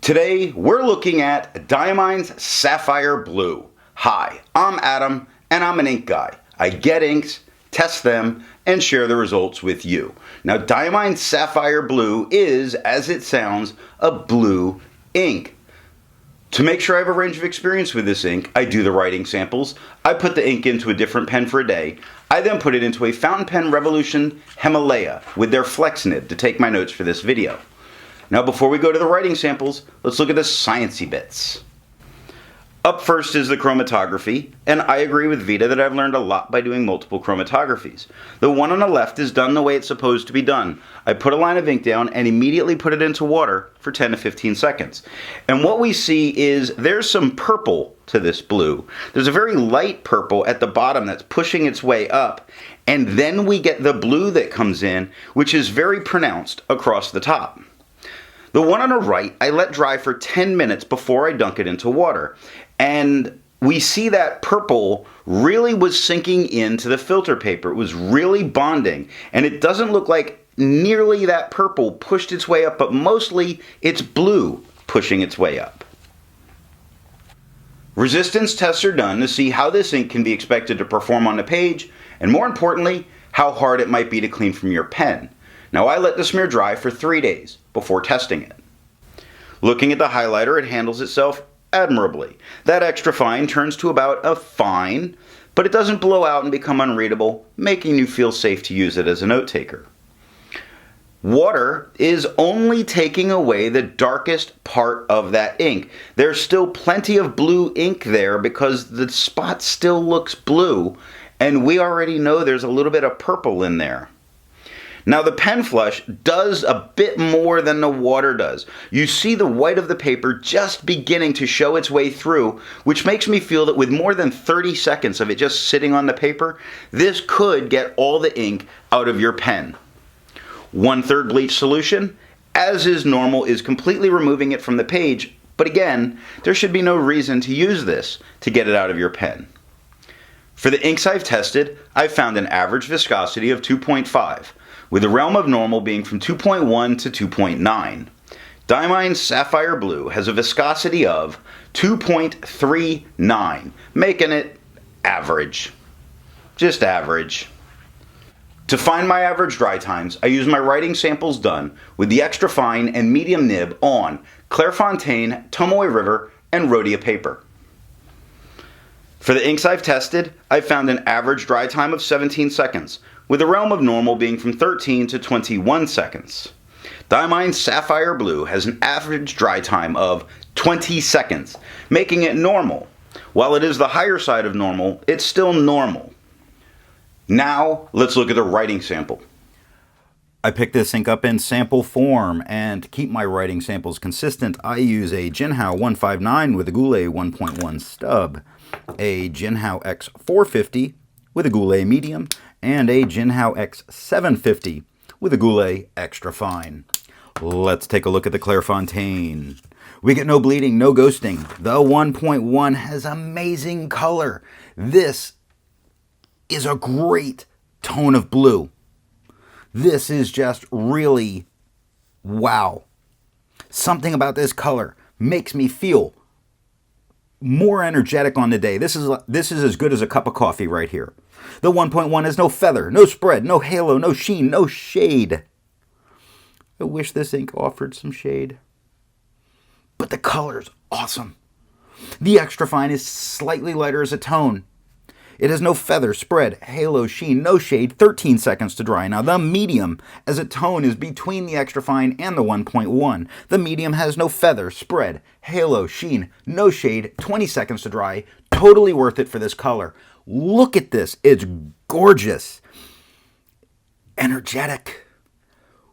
Today, we're looking at Diamine Sapphire Blue. Hi, I'm Adam, and I'm an ink guy. I get inks, test them, and share the results with you. Now, Diamine Sapphire Blue is, as it sounds, a blue ink. To make sure I have a range of experience with this ink, I do the writing samples. I put the ink into a different pen for a day. I then put it into a Fountain Pen Revolution Himalaya with their flex nib to take my notes for this video. Now before we go to the writing samples, let's look at the sciencey bits. Up first is the chromatography, and I agree with Vita that I've learned a lot by doing multiple chromatographies. The one on the left is done the way it's supposed to be done. I put a line of ink down and immediately put it into water for 10 to 15 seconds. And what we see is there's some purple to this blue. There's a very light purple at the bottom that's pushing its way up, and then we get the blue that comes in, which is very pronounced across the top. The one on the right, I let dry for 10 minutes before I dunk it into water. And we see that purple really was sinking into the filter paper. It was really bonding. And it doesn't look like nearly that purple pushed its way up, but mostly it's blue pushing its way up. Resistance tests are done to see how this ink can be expected to perform on the page, and more importantly, how hard it might be to clean from your pen. Now I let the smear dry for 3 days before testing it. Looking at the highlighter, it handles itself admirably. That extra fine turns to about a fine, but it doesn't blow out and become unreadable, making you feel safe to use it as a note taker. Water is only taking away the darkest part of that ink. There's still plenty of blue ink there because the spot still looks blue, and we already know there's a little bit of purple in there. Now the pen flush does a bit more than the water does. You see the white of the paper just beginning to show its way through, which makes me feel that with more than 30 seconds of it just sitting on the paper, this could get all the ink out of your pen. 1/3 bleach solution, as is normal, is completely removing it from the page, but again, there should be no reason to use this to get it out of your pen. For the inks I've tested, I've found an average viscosity of 2.5. with the realm of normal being from 2.1 to 2.9. Diamine Sapphire Blue has a viscosity of 2.39, making it average. Just average. To find my average dry times, I use my writing samples done with the extra fine and medium nib on Clairefontaine, Tomoe River, and Rhodia paper. For the inks I've tested, I've found an average dry time of 17 seconds, with the realm of normal being from 13 to 21 seconds. Diamine Sapphire Blue has an average dry time of 20 seconds, making it normal. While it is the higher side of normal, it's still normal. Now, let's look at the writing sample. I picked this ink up in sample form, and to keep my writing samples consistent, I use a Jinhao 159 with a Goulet 1.1 stub, a Jinhao X450 with a Goulet medium, and a Jinhao X750 with a Goulet extra fine. Let's take a look at the Clairefontaine. We get no bleeding, no ghosting. The 1.1 has amazing color. This is a great tone of blue. This is just really wow. Something about this color makes me feel more energetic on the day. This is as good as a cup of coffee right here. The 1.1 has no feather, no spread, no halo, no sheen, no shade. I wish this ink offered some shade. But the color's awesome. The extra fine is slightly lighter as a tone. It has no feather, spread, halo, sheen, no shade, 13 seconds to dry. Now the medium as a tone is between the extra fine and the 1.1. The medium has no feather, spread, halo, sheen, no shade, 20 seconds to dry. Totally worth it for this color. Look at this. It's gorgeous. Energetic.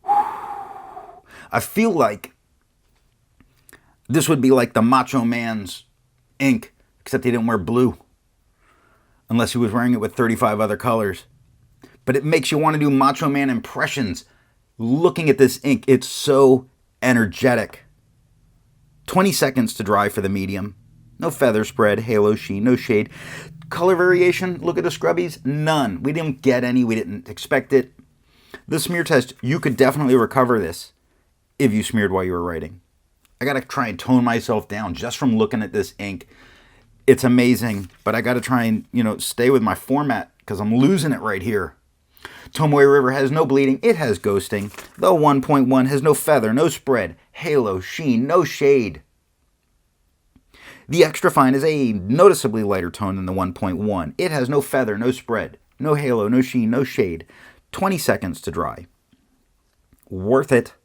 I feel like this would be like the Macho Man's ink, except he didn't wear blue. Unless he was wearing it with 35 other colors. But it makes you want to do Macho Man impressions. Looking at this ink, it's so energetic. 20 seconds to dry for the medium. No feather spread, halo, sheen, no shade. Color variation, look at the scrubbies, none. We didn't get any, we didn't expect it. The smear test, you could definitely recover this if you smeared while you were writing. I got to try and tone myself down just from looking at this ink. It's amazing, but I got to try and, stay with my format because I'm losing it right here. Tomoe River has no bleeding, it has ghosting. The 1.1 has no feather, no spread, halo, sheen, no shade. The extra fine is a noticeably lighter tone than the 1.1. It has no feather, no spread, no halo, no sheen, no shade. 20 seconds to dry. Worth it.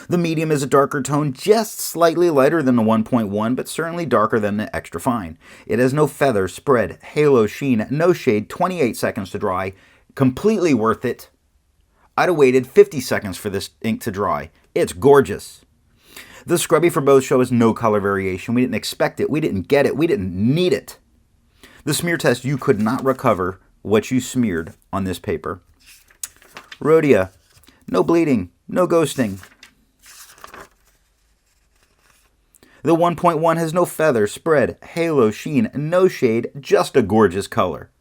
The medium is a darker tone, just slightly lighter than the 1.1, but certainly darker than the extra fine. It has no feather, spread, halo, sheen, no shade. 28 seconds to dry. Completely worth it. I'd have waited 50 seconds for this ink to dry. It's gorgeous. The scrubby for both show us no color variation. We didn't expect it. We didn't get it. We didn't need it. The smear test, you could not recover what you smeared on this paper. Rhodia, no bleeding, no ghosting. The 1.1 has no feather, spread, halo, sheen, no shade, just a gorgeous color.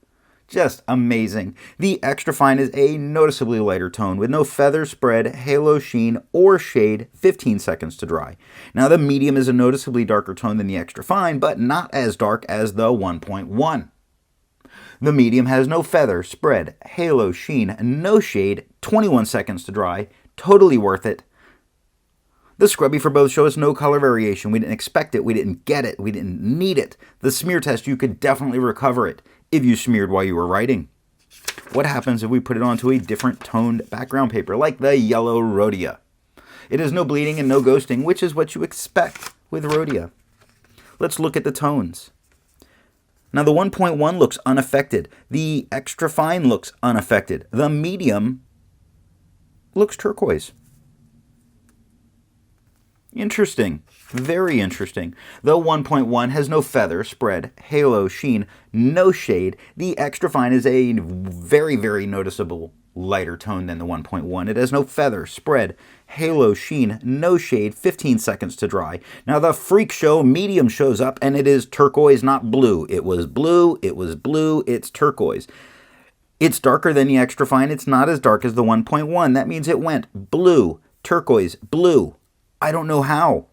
Just amazing. The extra fine is a noticeably lighter tone with no feather, spread, halo, sheen, or shade. 15 seconds to dry. Now the medium is a noticeably darker tone than the extra fine, but not as dark as the 1.1. The medium has no feather, spread, halo, sheen, no shade. 21 seconds to dry. Totally worth it. The scrubby for both show us no color variation. We didn't expect it. We didn't get it. We didn't need it. The smear test, you could definitely recover it if you smeared while you were writing. What happens if we put it onto a different toned background paper, like the yellow Rhodia? It has no bleeding and no ghosting, which is what you expect with Rhodia. Let's look at the tones. Now the 1.1 looks unaffected. The extra fine looks unaffected. The medium looks turquoise. Interesting. Very interesting. The 1.1 has no feather, spread, halo, sheen, no shade. The extra fine is a very, very noticeable lighter tone than the 1.1. It has no feather, spread, halo, sheen, no shade. 15 seconds to dry. Now the Freak Show medium shows up and it is turquoise, not blue. It was blue, it's turquoise. It's darker than the extra fine. It's not as dark as the 1.1. That means it went blue, turquoise, blue. I don't know how.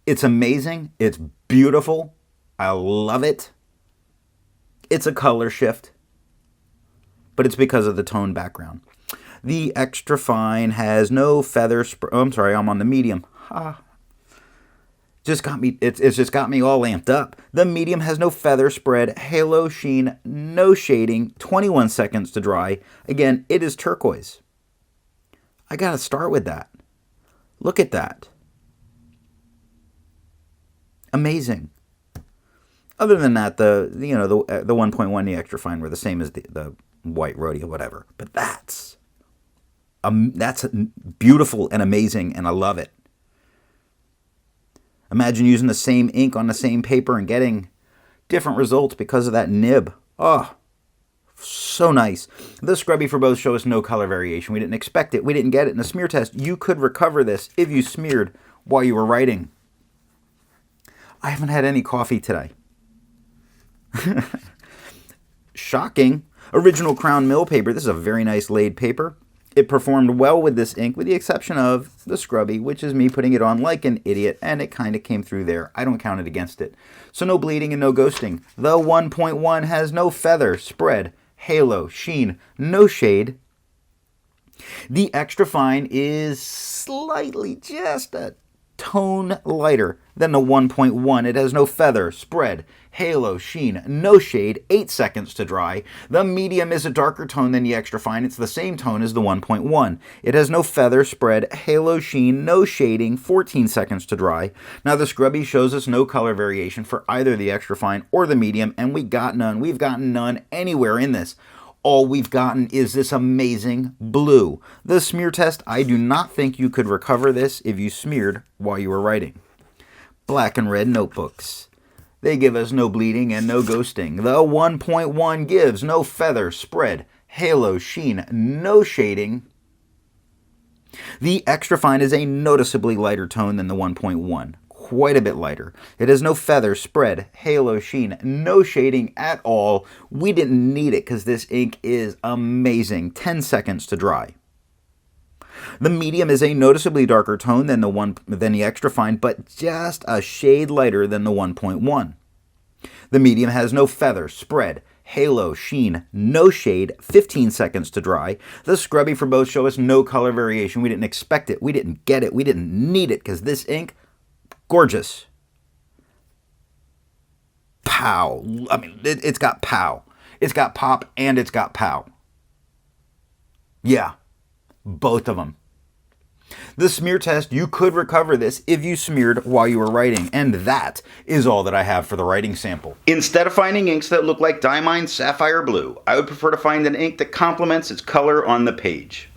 It's amazing. It's beautiful. I love it. It's a color shift, but it's because of the tone background. The extra fine has no feather. I'm sorry, I'm on the medium. Just got me. It's just got me all amped up. The medium has no feather, spread, halo, sheen, no shading. 21 seconds to dry. Again, it is turquoise. I gotta start with that. Look at that. Amazing. Other than that, the 1.1, the extra fine were the same as the white Rhodia, whatever. But that's beautiful and amazing, and I love it. Imagine using the same ink on the same paper and getting different results because of that nib. Oh, so nice. The scrubby for both show us no color variation. We didn't expect it. We didn't get it. In the smear test, you could recover this if you smeared while you were writing. I haven't had any coffee today. Shocking. Original Crown Mill paper. This is a very nice laid paper. It performed well with this ink, with the exception of the scrubby, which is me putting it on like an idiot, and it kind of came through there. I don't count it against it. So no bleeding and no ghosting. The 1.1 has no feather, spread, halo, sheen, no shade. The extra fine is slightly, just a tone lighter than the 1.1. It has no feather, spread, halo, sheen, no shade. 8 seconds to dry. The medium is a darker tone than the extra fine. It's the same tone as the 1.1. It has no feather, spread, halo, sheen, no shading. 14 seconds to dry. Now the scrubby shows us no color variation for either the extra fine or the medium, and we got none. We've gotten none anywhere in this. All we've gotten is this amazing blue. The smear test, I do not think you could recover this if you smeared while you were writing. Black and red notebooks. They give us no bleeding and no ghosting. The 1.1 gives no feather, spread, halo, sheen, no shading. The extra fine is a noticeably lighter tone than the 1.1. Quite a bit lighter. It has no feather, spread, halo, sheen, no shading at all. We didn't need it because this ink is amazing. 10 seconds to dry. The medium is a noticeably darker tone than the extra fine, but just a shade lighter than the 1.1. The medium has no feather, spread, halo, sheen, no shade, 15 seconds to dry. The scrubby for both show us no color variation. We didn't expect it, we didn't get it, we didn't need it, because this ink, gorgeous. Pow. I mean, it's got pow. It's got pop and it's got pow. Yeah, both of them. The smear test, you could recover this if you smeared while you were writing, and that is all that I have for the writing sample. Instead of finding inks that look like Diamine Sapphire Blue, I would prefer to find an ink that complements its color on the page.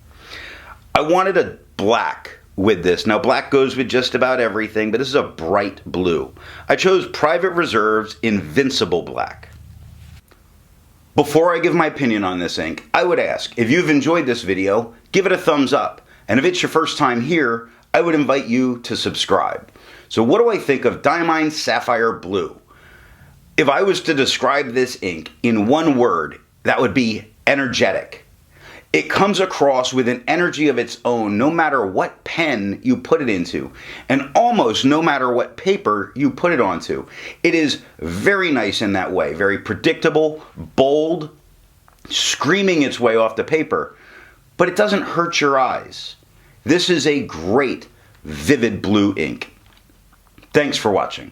I wanted a black with this. Now, black goes with just about everything, but this is a bright blue. I chose Private Reserve's Invincible Black. Before I give my opinion on this ink, I would ask, if you've enjoyed this video, give it a thumbs up. And if it's your first time here, I would invite you to subscribe. So what do I think of Diamine Sapphire Blue? If I was to describe this ink in one word, that would be energetic. It comes across with an energy of its own no matter what pen you put it into, and almost no matter what paper you put it onto. It is very nice in that way, very predictable, bold, screaming its way off the paper, but it doesn't hurt your eyes. This is a great, vivid blue ink. Thanks for watching.